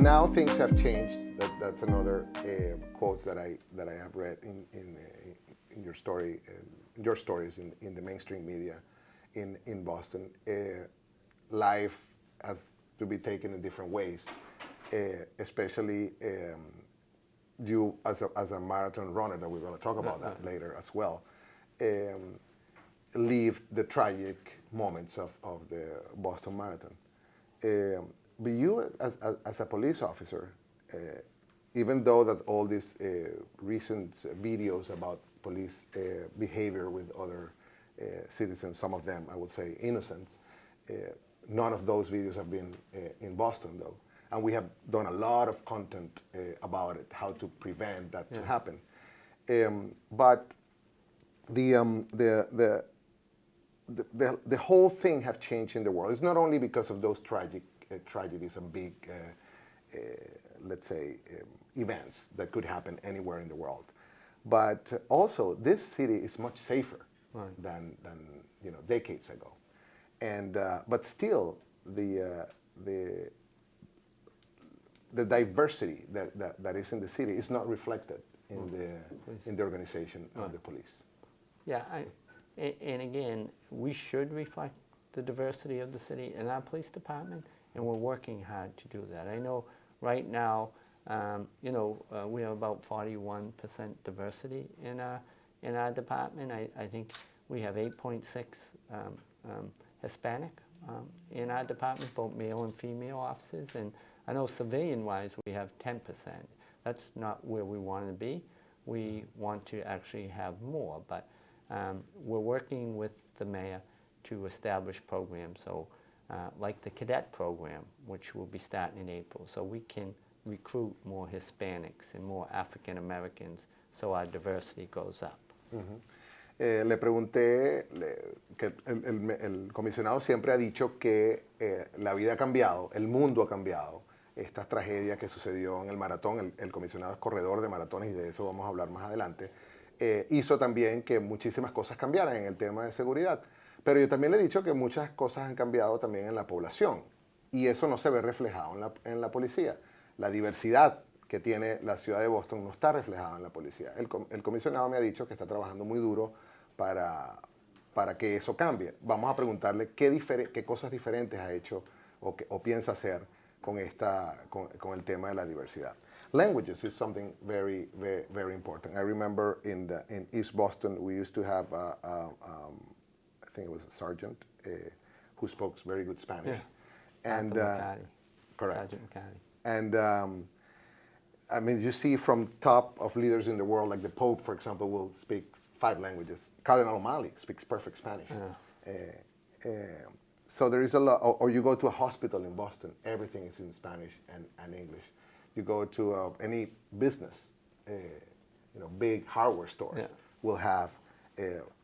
now things have changed. That's another quotes that I have read in your story, your stories in the mainstream media in Boston. Life has to be taken in different ways, especially you as a marathon runner, that we're going to talk about that later as well. Leave the tragic moments of the Boston Marathon. But you, as a police officer, even though that all these recent videos about police behavior with other citizens, some of them, I would say, innocent, none of those videos have been in Boston, though. And we have done a lot of content about it, how to prevent that to happen. But the whole thing have changed in the world. It's not only because of those tragic tragedies and big, let's say, events that could happen anywhere in the world, but also this city is much safer than decades ago. And but still, the diversity that is in the city is not reflected in the organization of the police. Yeah, and again, we should reflect the diversity of the city in our police department, and we're working hard to do that. I know right now, we have about 41% diversity in our department. I think we have 8.6 Hispanic in our department, both male and female officers, and I know civilian-wise we have 10%. That's not where we want to be. We want to actually have more, but we're working with the mayor to establish programs, so like the cadet program, which will be starting in April, so we can recruit more Hispanics and more African Americans, so our diversity goes up. Le pregunté que el comisionado siempre ha dicho que la vida ha cambiado, el mundo ha cambiado. Esta tragedia que sucedió en el maratón, el comisionado es corredor de maratones y de eso vamos a hablar más adelante, hizo también que muchísimas cosas cambiaran en el tema de seguridad. Pero yo también le he dicho que muchas cosas han cambiado también en la población y eso no se ve reflejado en la policía. La diversidad que tiene la ciudad de Boston no está reflejada en la policía. El comisionado me ha dicho que está trabajando muy duro para que eso cambie. Vamos a preguntarle qué cosas diferentes ha hecho o piensa hacer con el tema de la diversidad. Languages is something very, very, very important. I remember in East Boston we used to have I think it was a sergeant who spoke very good Spanish. Yeah. And correct. Sergeant McCarty. And I mean, you see from top of leaders in the world, like the Pope, for example, will speak 5 languages. Cardinal O'Malley speaks perfect Spanish. So there is a lot. Or you go to a hospital in Boston, everything is in Spanish and English. You go to any business, big hardware stores will have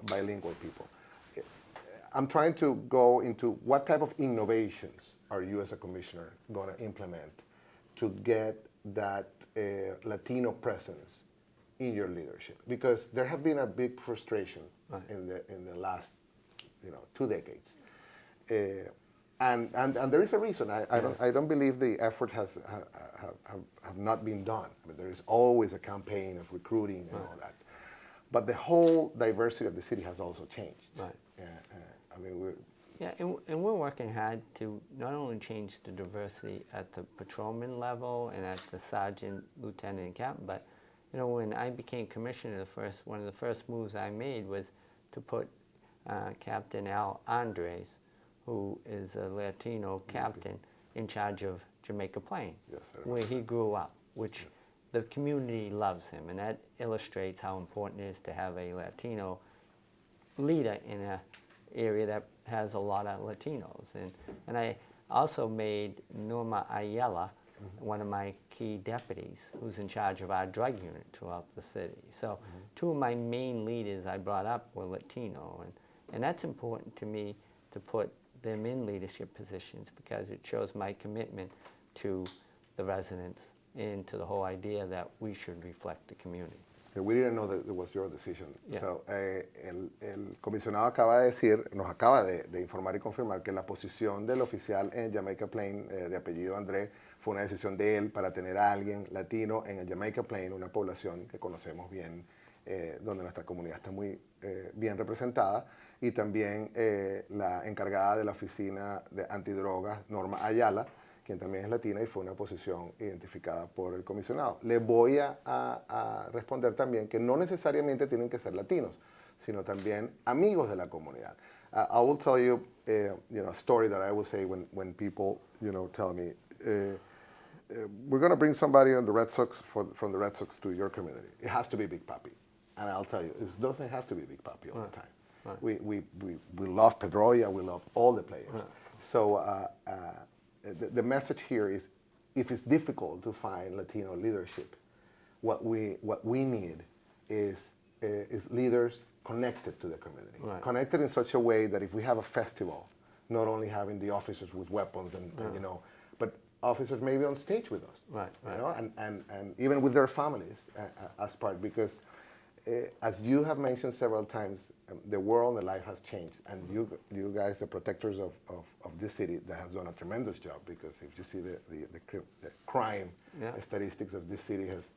bilingual people. I'm trying to go into what type of innovations are you as a commissioner going to implement to get that Latino presence in your leadership? Because there have been a big frustration in the last 2 decades. And there is a reason. I don't believe the effort have not been done. I mean, there is always a campaign of recruiting and all that. But the whole diversity of the city has also changed. Right. I mean, and we're working hard to not only change the diversity at the patrolman level and at the sergeant, lieutenant, and captain, but when I became commissioner, one of the first moves I made was to put Captain Al Andres, who is a Latino captain, in charge of Jamaica Plain, where he grew up, which the community loves him, and that illustrates how important it is to have a Latino leader in an area that has a lot of Latinos. And I also made Norma Ayala one of my key deputies, who's in charge of our drug unit throughout the city. So 2 of my main leaders I brought up were Latino, and that's important to me to put them in leadership positions because it shows my commitment to the residents and to the whole idea that we should reflect the community. We didn't know that it was your decision. Yeah. So, el comisionado acaba de decir, nos acaba de informar y confirmar que la posición del oficial en Jamaica Plain, de apellido André, fue una decisión de él para tener a alguien latino en el Jamaica Plain, una población que conocemos bien, donde nuestra comunidad está muy bien representada, y también la encargada de la oficina de antidrogas, Norma Ayala, quien también es latina, y fue una posición identificada por el comisionado. Le voy a responder también que no necesariamente tienen que ser latinos, sino también amigos de la comunidad. I will tell you, a story that I will say when people, tell me, we're going to bring somebody on the Red Sox from the Red Sox to your community. It has to be Big Papi. And I'll tell you, it doesn't have to be Big Papi all the time. Right. We love Pedroia, we love all the players. Right. So the message here is, if it's difficult to find Latino leadership, what we need is leaders connected to the community, right. Connected in such a way that if we have a festival, not only having the officers with weapons and but officers maybe on stage with us, right. And even with their families as part, because as you have mentioned several times, the world and life has changed, and you guys, the protectors of this city, that has done a tremendous job, because if you see the crime statistics of this city has,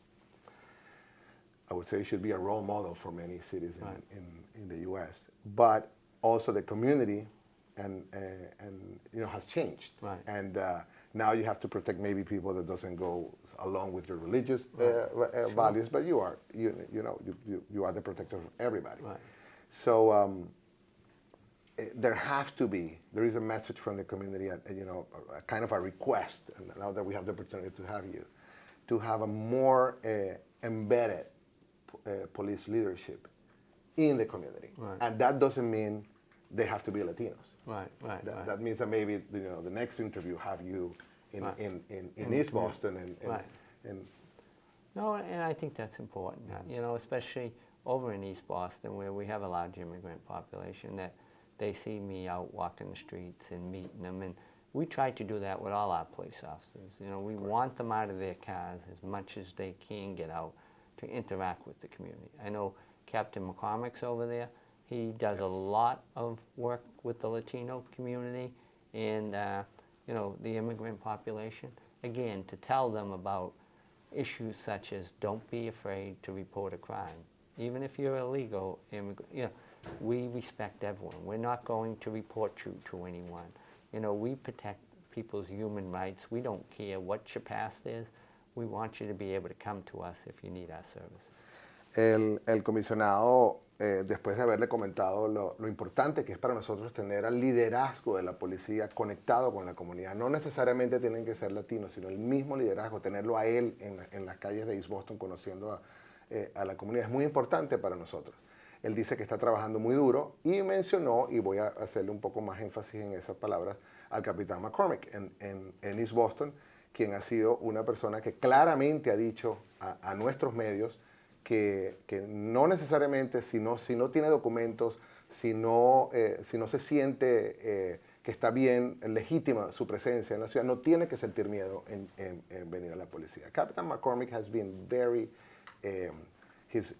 I would say it should be a role model for many cities in the U.S. But also the community and has changed, right. And now you have to protect maybe people that doesn't go along with your religious values, but you are the protector of everybody. Right. So there is a message from the community, a kind of a request, and now that we have the opportunity to have you, to have a more embedded police leadership in the community. Right. And that doesn't mean they have to be Latinos. Right. That means that maybe the next interview have you in East Boston and no, and I think that's important. Especially over in East Boston, where we have a large immigrant population, that they see me out walking the streets and meeting them, and we try to do that with all our police officers. We want them out of their cars as much as they can get out to interact with the community. I know Captain McCormick's over there. He does a lot of work with the Latino community and the immigrant population. Again, to tell them about issues such as, don't be afraid to report a crime. Even if you're illegal immigrant, we respect everyone. We're not going to report you to anyone. We protect people's human rights. We don't care what your past is. We want you to be able to come to us if you need our service. El comisionado, después de haberle comentado lo importante que es para nosotros tener al liderazgo de la policía conectado con la comunidad, no necesariamente tienen que ser latinos, sino el mismo liderazgo, tenerlo a él en las calles de East Boston, conociendo a la comunidad, es muy importante para nosotros. Él dice que está trabajando muy duro y mencionó, y voy a hacerle un poco más énfasis en esas palabras, al capitán McCormick en East Boston, quien ha sido una persona que claramente ha dicho a nuestros medios que no necesariamente, si no tiene documentos, si no se siente que está bien, legítima su presencia en la ciudad, no tiene que sentir miedo en venir a la policía. Captain McCormick has been very, his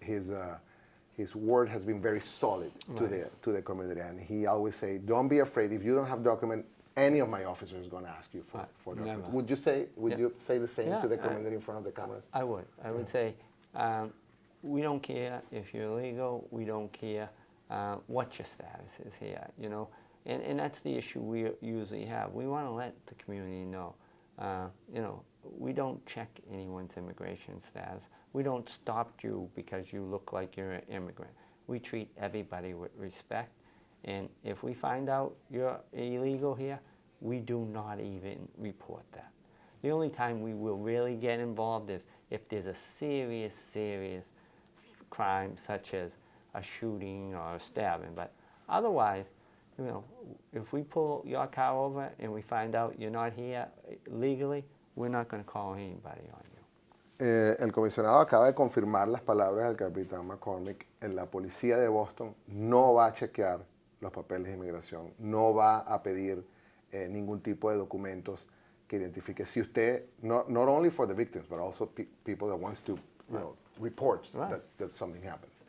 word has been very solid to the community, and he always say, don't be afraid. If you don't have document, any of my officers is going to ask you for documents. Would you say the same to the community in front of the cameras? I would. I would say, we don't care if you're illegal. We don't care what your status is here. And that's the issue we usually have. We want to let the community know. We don't check anyone's immigration status. We don't stop you because you look like you're an immigrant. We treat everybody with respect. And if we find out you're illegal here, we do not even report that. The only time we will really get involved is if there's a serious crime, such as a shooting or a stabbing. But otherwise, if we pull your car over and we find out you're not here legally, we're not going to call anybody on you. El comisionado acaba de confirmar las palabras del capitán McCormick. La policía de Boston no va a chequear los papeles de inmigración, no va a pedir ningún tipo de documentos que identifique. Si usted, not only for the victims, but also people that wants to reports Right. that something happens.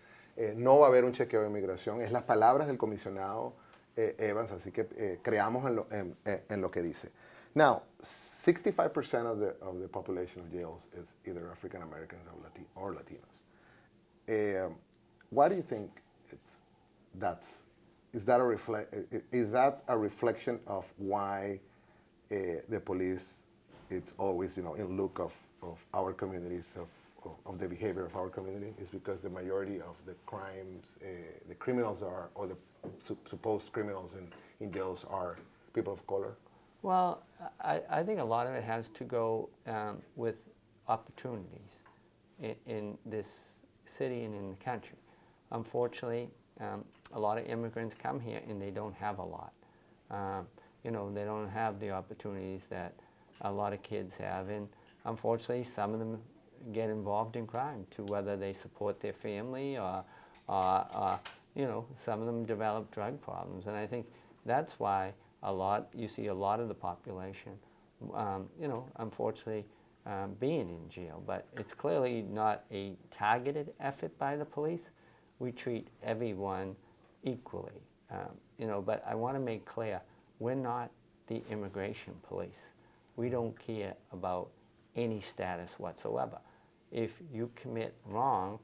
No va a haber un chequeo de inmigración. Es las palabras del comisionado Evans, así que creamos en lo que dice. Now, 65% of the population of jails is either African Americans or Latinos. Why do you think is that a reflection of why the police, it's always in look of our communities, of the behavior of our community? Is because the majority of the crimes, the criminals or the supposed criminals in jails are people of color? Well, I think a lot of it has to go with opportunities in this city and in the country. Unfortunately, a lot of immigrants come here and they don't have a lot. They don't have the opportunities that a lot of kids have, and unfortunately, some of them get involved in crime, to whether they support their family or some of them develop drug problems. And I think that's why you see a lot of the population, unfortunately, being in jail. But it's clearly not a targeted effort by the police. We treat everyone equally, but I want to make clear, we're not the immigration police. We don't care about any status whatsoever. If you commit wrong,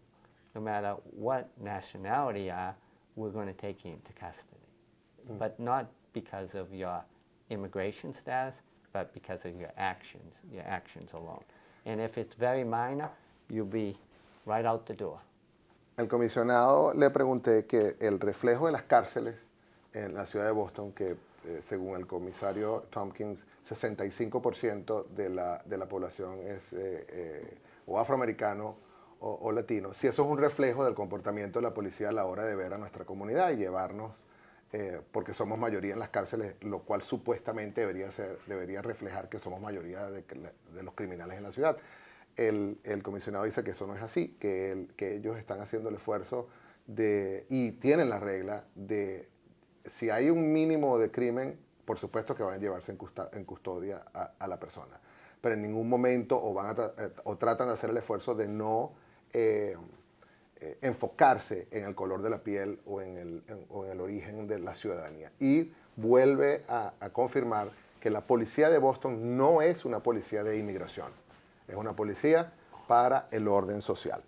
no matter what nationality you are, we're going to take you into custody. But not because of your immigration status, but because of your actions alone. And if it's very minor, you'll be right out the door. El comisionado le pregunté que el reflejo de las cárceles en la ciudad de Boston, que según el comisario Tompkins, 65% de la población es o afroamericano o latino, si eso es un reflejo del comportamiento de la policía a la hora de ver a nuestra comunidad y llevarnos, porque somos mayoría en las cárceles, lo cual supuestamente debería reflejar que somos mayoría de los criminales en la ciudad. El comisionado dice que eso no es así, que ellos están haciendo el esfuerzo y tienen la regla de, si hay un mínimo de crimen, por supuesto que van a llevarse en custodia a la persona. Pero en ningún momento o tratan de hacer el esfuerzo de no enfocarse en el color de la piel o en el origen de la ciudadanía. Y vuelve a confirmar que la policía de Boston no es una policía de inmigración. Es una policía para el orden social.